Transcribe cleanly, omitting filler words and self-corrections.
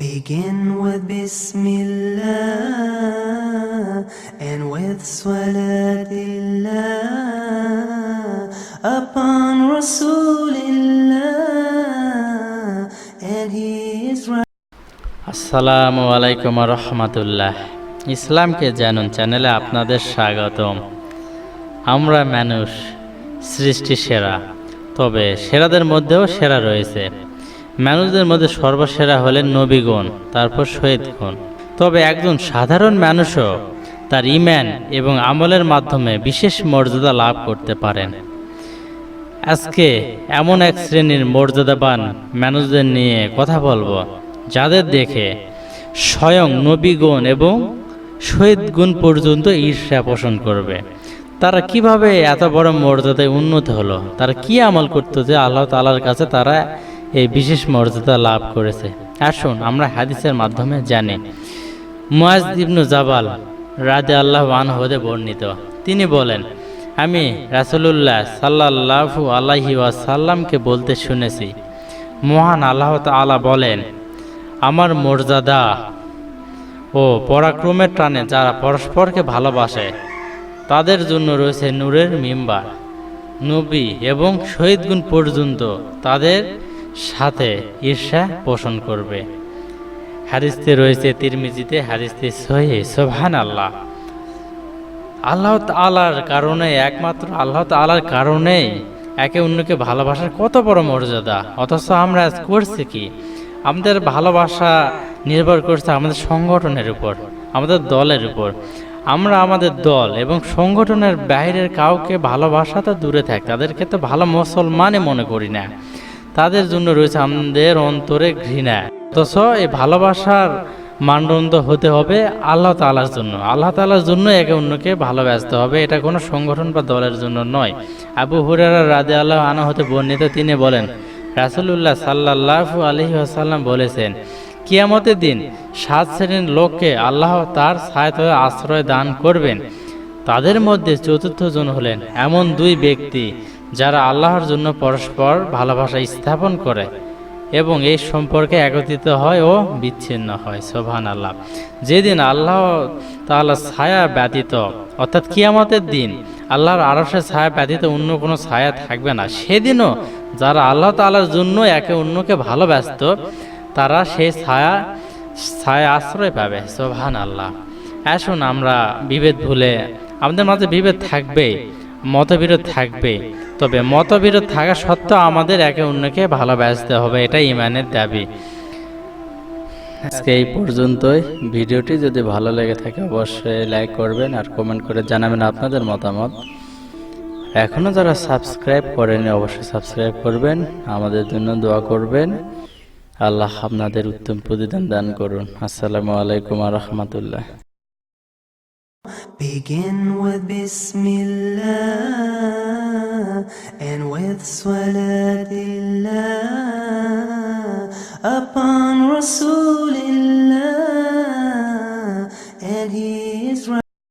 Begin with Bismillah and with Salatillah upon Rasulillah and his right. আসসালামু আলাইকুম ওয়া রাহমাতুল্লাহ। ইসলামকে জানুন চ্যানেলে আপনাদের স্বাগতম। আমরা মানুষ সৃষ্টি সেরা, তবে সেরাদের মধ্যেও সেরা রয়েছে। মানুষদের মধ্যে সর্বসেরা হলেন নবীগণ, তারপর শহীদগণ। তবে একজন সাধারণ মানুষও তার ঈমান এবং আমলের মাধ্যমে বিশেষ মর্যাদা লাভ করতে পারেন। আজকে এমন এক শ্রেণীর মর্যাদাবান মানুষদের নিয়ে কথা বলবো, যাদের দেখে স্বয়ং নবীগণ এবং শহীদগণ পর্যন্ত ঈর্ষা পোষণ করবে। তারা কিভাবে এত বড় মর্যাদায় উন্নত হলো, তারা কি আমল করতো যে আল্লাহ তাআলার কাছে তারা এই বিশেষ মর্যাদা লাভ করেছে। আসুন আমরা হাদিসের মাধ্যমে জানি। মুআজ ইবনে জাবাল রাদিয়াল্লাহু আনহু হতে বর্ণিত, তিনি বলেন, আমি রাসূলুল্লাহ সাল্লাল্লাহু আলাইহি ওয়াসাল্লামকে বলতে শুনেছি, মহান আল্লাহ তাআলা বলেন, আমার মর্যাদা ও পরাক্রমের টানে যারা পরস্পরকে ভালোবাসে তাদের জন্য রয়েছে নূরের মিম্বার। নবী এবং শহীদগণ পর্যন্ত তাদের সাথে ঈর্ষা পোষণ করবে। হাদিসটি রয়েছে তিরমিজিতে, হাদিসটি সহিহ। সুবহানাল্লাহ। আল্লাহ তাআলার কারণে, একমাত্র আল্লাহ তাআলার কারণেই একে অন্যকে ভালোবাসার কত বড় মর্যাদা। অথচ আমরা আজ করছি কি? আমাদের ভালোবাসা নির্ভর করছে আমাদের সংগঠনের উপর, আমাদের দলের উপর। আমরা আমাদের দল এবং সংগঠনের বাইরের কাউকে ভালোবাসা তো দূরে থাকে, তাদেরকে তো ভালো মুসলমানই মনে করি না। তাদের জন্য রয়েছে আমাদের অন্তরে ঘৃণা। অথচ এই ভালোবাসার মানদণ্ড হতে হবে আল্লাহ তাআলার জন্য। আল্লাহ তাআলার জন্য একে অন্যকে ভালোবাসতে হবে, এটা কোনো সংগঠন বা দলের জন্য নয়। আবু হুরায়রা রাদিয়াল্লাহু আনহু হতে বর্ণিত, তিনি বলেন, রাসূলুল্লাহ সাল্লাল্লাহু আলাইহি ওয়াসাল্লাম বলেছেন, কিয়ামতের দিন 7 শ্রেণীর লোককে আল্লাহ তার ছায়াতলে আশ্রয় দান করবেন। তাদের মধ্যে চতুর্থ জন হলেন এমন 2 ব্যক্তি যারা আল্লাহর জন্য পরস্পর ভালোবাসা স্থাপন করে এবং এই সম্পর্কে একত্রিত হয় ও বিচ্ছিন্ন হয়। সুবহানাল্লাহ। যেদিন আল্লাহ তাআলার ছায়া ব্যতীত, অর্থাৎ কিয়ামতের দিন আল্লাহর আরশের ছায়া ব্যতীত অন্য কোনো ছায়া থাকবে না, সেদিনও যারা আল্লাহ তাআলার জন্য একে অন্যকে ভালোবাসত তারা সেই ছায়া আশ্রয় পাবে। সুবহানাল্লাহ। আসুন আমরা বিভেদ ভুলে, আমাদের মাঝে বিভেদ থাকবে, মতবিরোধ থাকবে, তবে মতবিরোধ থাকা সত্ত্বেও আমাদের একে অন্যকে ভালোবাসতে হবে, এটাই ঈমানের দাবি। আজকে এই পর্যন্তই। ভিডিওটি যদি ভালো লেগে থাকে অবশ্যই লাইক করবেন আর কমেন্ট করে জানাবেন আপনাদের মতামত। এখনো যারা সাবস্ক্রাইব করেনি অবশ্যই সাবস্ক্রাইব করবেন, আমাদের জন্য দোয়া করবেন। আল্লাহ আপনাদের উত্তম প্রতিদান দান করুন। আসসালামু আলাইকুম ওয়া রাহমাতুল্লাহ। Begin with Bismillah and with Salatillah upon Rasulillah and his